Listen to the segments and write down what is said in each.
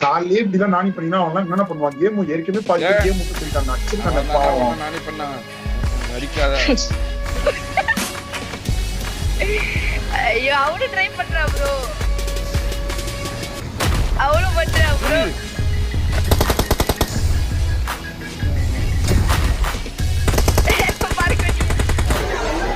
காலையே இப்படிதான் நானி பண்ணினா அவன் என்ன பண்ணுவான் கேம் ஏற்கனவே பாதி கேம் விட்டு போயிட்டாங்க அடிச்சிருக்காங்க நானே பண்ண அடிக்காத ஐயோ அவனு ட்ரை பண்றா ப்ரோ அவனும் பண்றா bro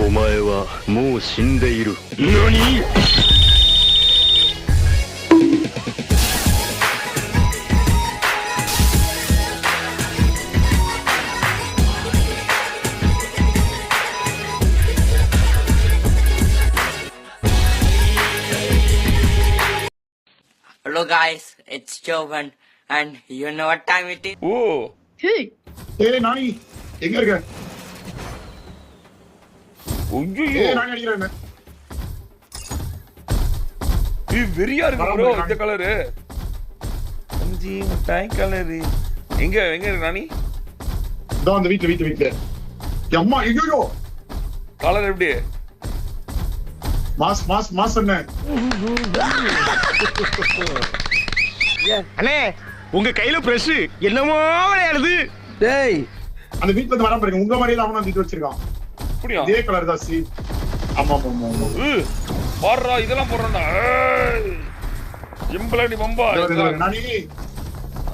お前はもう死んでいる。何Hello guys, it's Jovan and you know what time it is? Oh! Hey! Hey Nani! எங்க இருக்க? ஐயோ! ஏய் நான் அடிக்கிறேன். வெறியா இருக்கு bro இந்த கலர். அஞ்சி முட்டாய் கலர். எங்க இருக்கு ராணி? இதோ அந்த வீட்ல. அம்மா ஐயோ! கலர் எப்படி? மாஸ் என்ன? அண்ணே உங்க கையில பிரஷ் என்னமோ விளையாடுது. டேய் அந்த வீட்ல இருந்து வர பாருங்க உங்க மாதிரியே அவன வீட்டு வச்சிருக்கான். அப்படியே இதே கலர் தான் சி. ஆமா. பாறா இதெல்லாம் போறடா. ஜிம்பலடி பம்பா. நானி.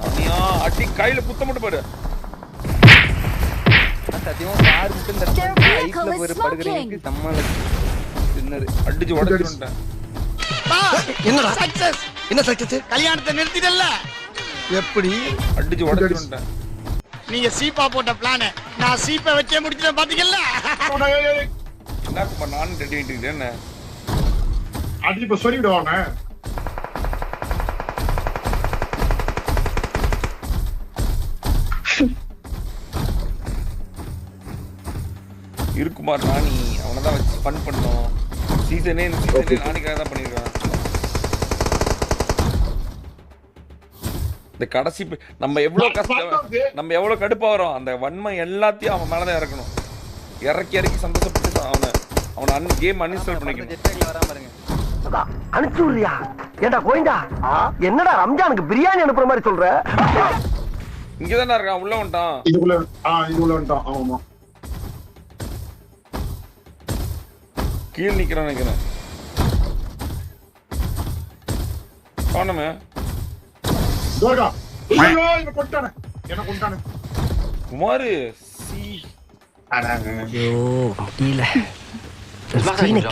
அனியா அடி கையில குத்த மட்டும் பாரு. சத்தியமா கார் மட்டும் இந்த ரைட்ல போய் படுக்கறீங்க சம்மல தின்னரு அடிச்சு உடைச்சிட்டேன். என்னடா சக்சஸ் என்ன சக்சஸ் கல்யாணத்தை நிறுத்திடல எப்படி அடிச்சு உடைச்சிட்டேன். நீங்க சீப்பா போட்ட பிளான் நான் சீப்பை வச்சே முடிச்சிட்டேன் பாத்தீங்களா என்ன குமார் நான் ரெடி ஆயிட்டு இருக்கேன். என்ன அடி இப்ப சொல்லி விடுவானே. இருக்குமார் நானி அவனை தான் வச்சு ஃபன் பண்ணோம். சீசனே நானிக்காக தான் பண்ணியிருக்கான். இந்த கடைசி நம்ம எவ்வளோ கடுப்பா வரோம் அந்த வன்மை எல்லாத்தையும் அவன் மேலதான் இறக்கணும். இறக்கி சந்தோஷப்பட்டு அவனை கேம் அன்இன்ஸ்டால் பண்ணிக்கணும். அனுப்பிச்சு விடுறியா? ஏண்டா கோயிண்டா என்னடா ரம்ஜானுக்கு பிரியாணி அனுப்புற மாதிரி சொல்ற? இங்கதானே இருக்கான் உள்ள வந்துட்டான். இதுக்குள்ள வந்துட்டான். ஆமா கீழே நிக்கிறேன் காணுமே. குமாரு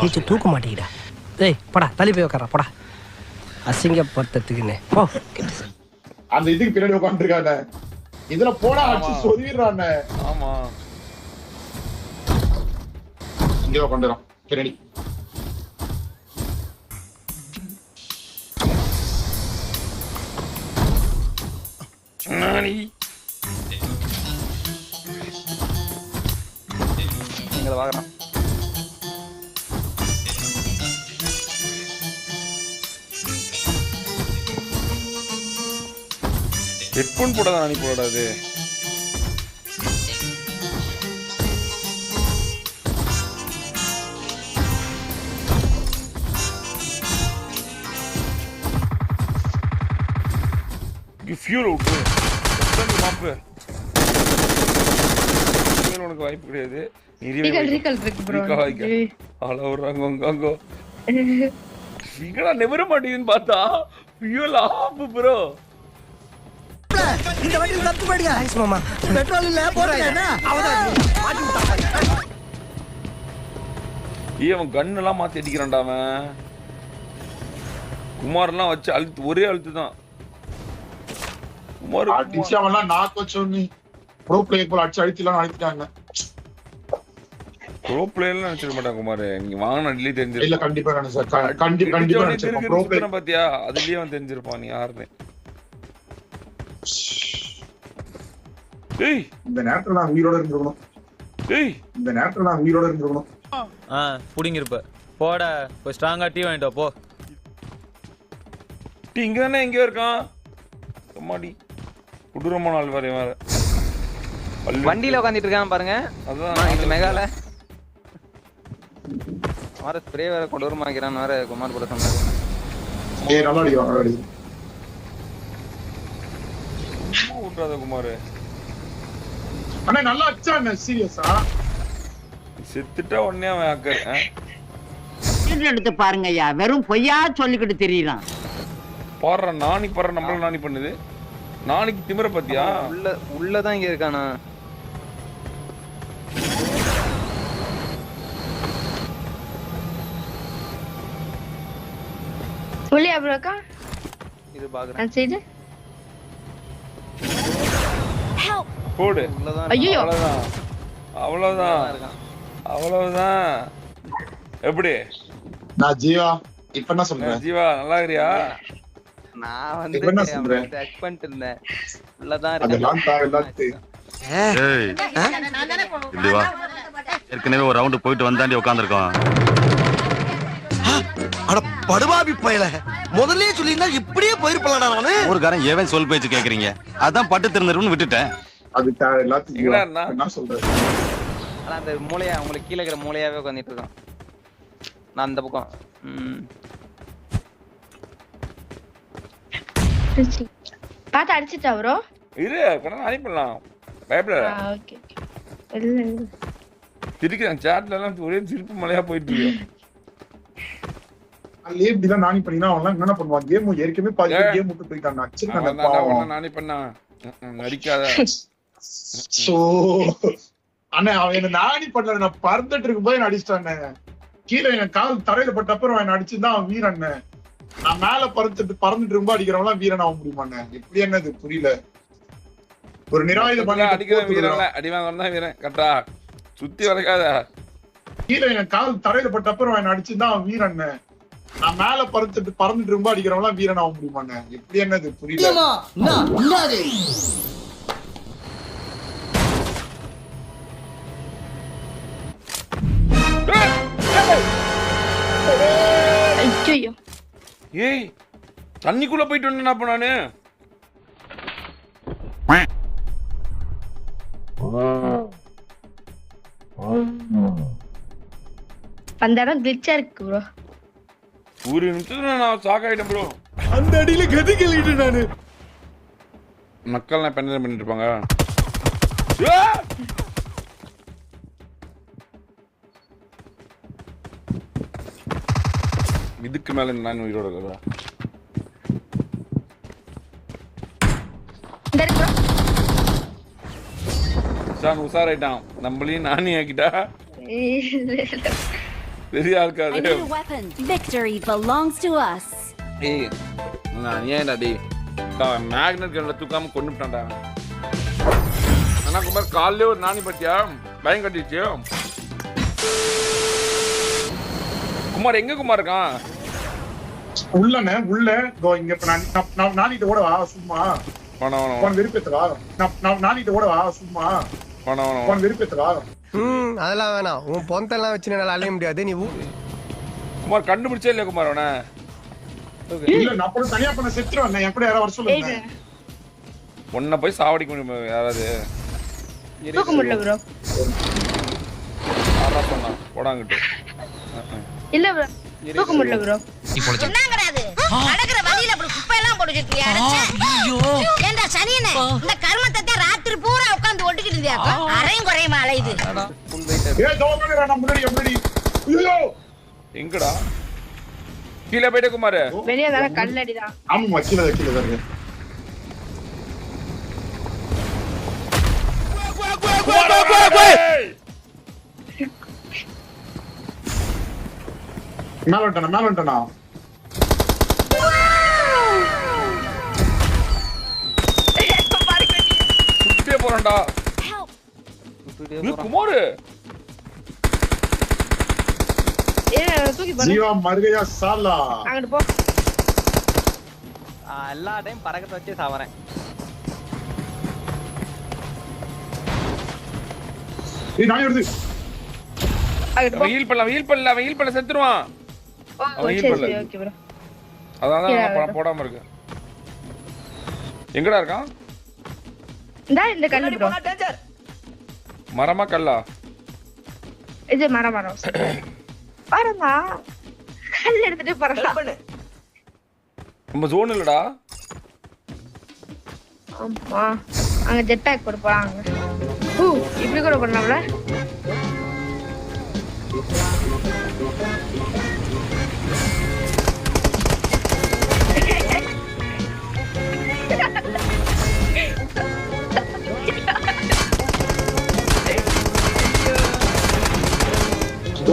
கேச்சு தூக்க மாட்டேங்கடா. டேய் போடா தள்ளி போய் உட்கார போடா அசிங்கப்படுத்துக்குன்னு போ. அந்த இதுக்கு பின்னாடி உட்காந்துருக்கானே இதுல போடா அடிச்சு சொல்லிடுறானே. ஆமா இங்க உட்காந்துறான் பின்னாடி. நானி எங்களை வாங்குறான். ஹெட்போன் போடாத நானி போடாது. ஃபியூல் அவுட் மாப்பு உனக்கு வாய்ப்பு கிடையாது. நெவர மாட்டேங்குதுன்னு பார்த்தா ஃபியூல் ஆஃப் ப்ரோ. இந்த வண்டியில தத்து போடுங்க மாமா பெட்ரோல் இல்ல போறேன். அவன் கன் எல்லாம் மாத்தி அடிக்கிறான்டா அவன். குமார்லாம் வச்சு அழுத்து ஒரே அழுத்து தான். குமார் அடிச்சவன்லாம் நாக்கு வச்சோன்னு ப்ரோ பிளேயர் போல அடிச்சு அழுத்திலாம் அழுத்திட்டாங்க. ப்ரோ பிளேயர்லாம் நினைச்சிட மாட்டாங்க குமார். நீங்க வாங்கின அடிலே தெரிஞ்சிருக்கும். இல்ல கண்டிப்பா நினைச்சேன். கண்டிப்பா நினைச்சேன் ப்ரோ பிளேயர் பாத்தியா அதுலயே அவன் தெரிஞ்சிருப்பான் நீ யாருன்னு. டேய் இந்த நேரத்துல நான் உயிரோட இருந்திருக்கணும். டேய் இந்த நேரத்துல நான் உயிரோட இருந்திருக்கணும். புடிங்க இருப்ப போடா போய் ஸ்ட்ராங்கா டீ வாங்கிட்டு போ. டீ இங்க தானே எங்கேயோ இருக்கான். அம்மாடி குடுறமான ஆள் வேற வண்டியில உட்காந்துட்டு இருக்கான் பாருங்க. அதான் இந்த மெகால மாற ஸ்ப்ரே வேற கொடூரமாக்கிறான் வேற குமார் கூட சொன்னாரு. ஏய் நல்லா அடிக்கிறான் நல்லா அடிக்கிறான். விட்டுறாத குமார். அண்ணா நல்லா அடிச்சா அண்ணா சீரியஸா. செத்துட்டா உடனே அவன் ஆக்கர். எடுத்து பாருங்க ஐயா, வெறும் பொய்யா சொல்லிக்கிட்டு தெரியலாம். பாடுற நானி பாடுற நம்மள நானி பண்ணுது. நாளைக்கு திமிர பத்தியா உள்ளதான் இங்க இருக்கானா? புலியா ப்ரோக்கா இது பாக்குறேன். அந்த சைடு போடு. உள்ளதான். ஐயோ அவ்வளவுதான். அவ்வளவுதான். எப்படி நான் ஜீவா இப்ப என்ன சொல்றேன்? ஜீவா நல்லா இருக்கறியா? நான் வந்து இப்ப என்ன சொல்ற? செக் பண்ணிட்டு இருந்தேன். உள்ளதான் அதெல்லாம் தேவையில்லாத. ஏய் இப்படி வா. ஏற்கனவே ஒரு ரவுண்ட் போயிட்டு வந்தாண்டி உட்காந்துருக்கோம். அட படுபாவி பயல, முதல்லயே சொல்லியிருந்தா இப்படியே போயிருப்பலடா நானு. ஊருக்காரன் ஏவன் சொல் பேச்சு கேக்குறீங்க, அதான் பட்டு திருந்துருன்னு விட்டுட்டேன். அது தேவையில்லாத. எங்கடா என்ன சொல்றேன்? ஆனா அந்த மூளையா உங்களுக்கு கீழ இருக்கிற மூளையாவே உட்கார்ந்துட்டு இருக்கான். நான் அந்த பக்கம். பாத்து அடிச்சிட்டா ப்ரோ. இரு கண்ணா நானி பண்ணலாம். பயப்படாத. ஓகே இல்ல சிரிக்கிறான் சாட்ல எல்லாம் ஒரே சிரிப்பு மலையா போயிட்டு இருக்கு. அல்லே இப்படிதான் நானி பண்ணினா அவன்லாம் என்ன பண்ணுவான்? கேம் ஏற்கனவே பாதி கேம் விட்டு போயிட்டான். அடிச்சிருக்கான் பாவம். நானி பண்ணா நடிக்காத. சோ அண்ணா அவன் என்ன நானி பண்ணல, நான் பறந்துட்டு இருக்கும்போது என்ன அடிச்சிட்டானே. கீழே என் கால் தரையில பட்ட அப்புறம் அவன் அடிச்சுதான் அவன் வீரன். நான் மேல பறந்துட்டு இருக்கும்போது அடிக்கிறவன் வீரன் ஆக முடியுமாண்ணே? எப்படி என்னது புரியல. ஒரு நிராயுத அடிக்கிற வீரன் அடிவாங்க தான் வீரன். கரெக்டா சுத்தி வளைக்காத. கீழே என் கால் தரையில பட்ட அப்புறம் அவன் அடிச்சுதான் அவன் வீரன். நான் மேல பறந்துட்டு ரொம்ப அடிக்கிறவன் வீரன் ஆக முடியுமாண்ணே? எப்படி என்னது புரியல. ஐயோ ஏய் தண்ணிக்குள்ள போயிட்டு வந்தேன் அப்ப நானு. அந்த இடம் கிளிச்சா இருக்கு ப்ரோ. ஒரு நிமிஷத்துல நான் ஷாக் ஆயிட்டேன் ப்ரோ. அந்த அடியில கதி கேள்விட்டு நானு. மக்கள் நான் என்ன பண்ணிட்டு இருப்பாங்க. இதுக்கு மேல நான் உயிரோட இருக்கா? சான் உசாராயிட்டான். நம்மளையும் நானி ஆக்கிட்டா. பெரிய ஆள்காது. Victory belongs to us. ஏய் நான் ஏன்டா டேய் மேக்னெட் கன்ல தூக்காம கொன்னுட்டான்டா. ஆனா குமார் கால்ல ஒரு நானி பத்தியா பயம் கட்டிச்சு. குமார் எங்க குமார் இருக்கான்? உள்ளனே உள்ள கோ இங்க நான் நானிட்ட ஓடவா சும்மா. வேணா வேணா உன் விருப்பத்தவா. நான் நானிட்ட ஓடவா சும்மா. வேணா வேணா உன் விருப்பத்தவா. அதெல்லாம் வேணாம். உன் பொந்தெல்லாம் வச்சு என்னால அலைய முடியாது. நீ குமார் கண்டுபிடிச்சே இல்லையா குமார் அவனை? இல்ல நான் அப்புறம் தனியா பண்ண செத்துருவேன். என் கூட யாராவது வர சொல்லுங்க. ஒன்ன போய் சாவடிக்க முடியுமா யாராவது? தூக்க முடியல ப்ரோ. ஆறா சொன்னா போடாங்கட்டு. இல்ல ப்ரோ தூக்க முடியல ப்ரோ. என்னங்கறாது நடக்கிற வழியில அப்படி குப்பை எல்லாம் போட்டு வச்சிருக்கியா? ஐயோ ஏண்டா சனியனே, இந்த கர்மத்தை ராத்திரி பூரா உட்கார்ந்து ஒட்டிக்கிட்டு இருந்தியா? அரையும் குறையுமா அலையுது. ஏய் தோமங்கடா நான் முன்னாடி. ஐயோ எங்கடா கீழே போயிட்டு குமார்? வெளிய வேற கல்லடிதான். ஆமா கீழ இருக்கு. மேல வந்துட்டனா சுத்தியே போறான்டா. குமார் தூக்கி போடு. ஜீவா மர்கயா சாலா. அங்க போ. எல்லா டைம் பறக்கத்தை வச்சே சாவறேன். ஏய் நான் வருது. அங்க போ. ஹீல் பண்ணல செத்துருவான். அவன் ஹீல் பண்ணல. Okay bro. அதான் போடாம இருக்கு. எங்கடா இருக்கான்? இந்த கல்லு ப்ரோ. மரமா கல்லா? இது மரம். பாருங்க கல் எடுத்துட்டு போறா. நம்ம ஜோன் இல்லடா. ஆமா அங்க ஜெட் பேக் போட்டு போறாங்க. இப்படி கூட பண்ணலாம்ல?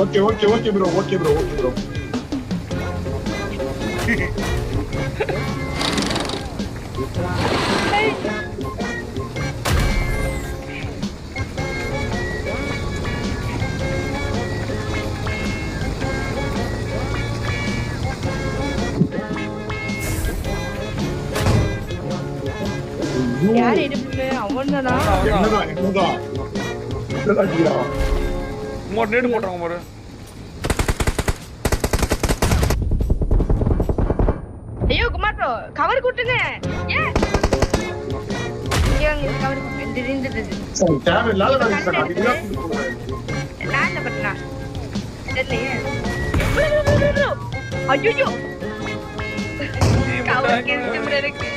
Okay okay okay bro okay bro okay bro. யார் எடுப்பு? அவன்தானா? என்னதான் என்னதான் என்னதான் ஜீரா? உங்க நேடு போடுறாங்க பாரு. ஐயோ குமார் ப்ரோ கவர் கூட்டுங்க. ஏன் இங்க கவர் கூட்டு சரி தேவையில்லாத வேலை சார். அதுதான் கொடுக்குறேன். நான் என்ன பண்ணா தெரியலையே. ஐயோ கவர் கேட்டு இருக்கு.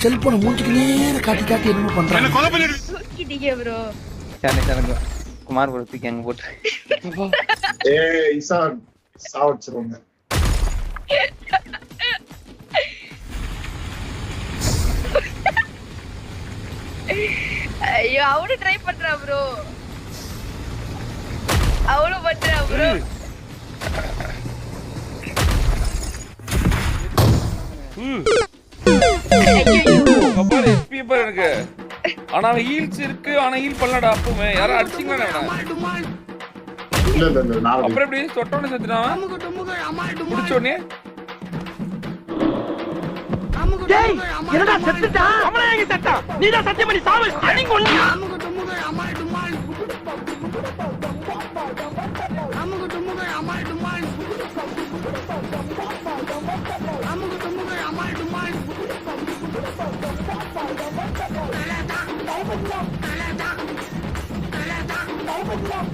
செல்போனை மூஞ்சிக்கு நேர காட்டி காட்டி என்ன பண்றாங்க? தூக்கிட்டீங்க ப்ரோ. சரி குமார் ப்ரோ தூக்கி அங்க போட்டு. இசா சாவச்சிருவாங்க. ஐயோ அவனு ட்ரை பண்றா ப்ரோ. அவனு பண்றா ப்ரோ. கபால் எஸ்பி பாரு எனக்கு. ஆனா ஹீல்ஸ் இருக்கு. ஆனா ஹீல் பண்ணலடா அப்பவே. யாரோ அடிச்சிங்களா அவன? இல்ல இல்ல இல்ல நான் அப்புறம் எப்படி சொட்டோனே செத்துறான்? முடிச்சோனே டேய் என்னடா செத்துட்டா? அவனே எங்க செத்தா? நீதான் சத்தியம் பண்ணி சாவு. அடிங்க ஒண்ணு. அம்மா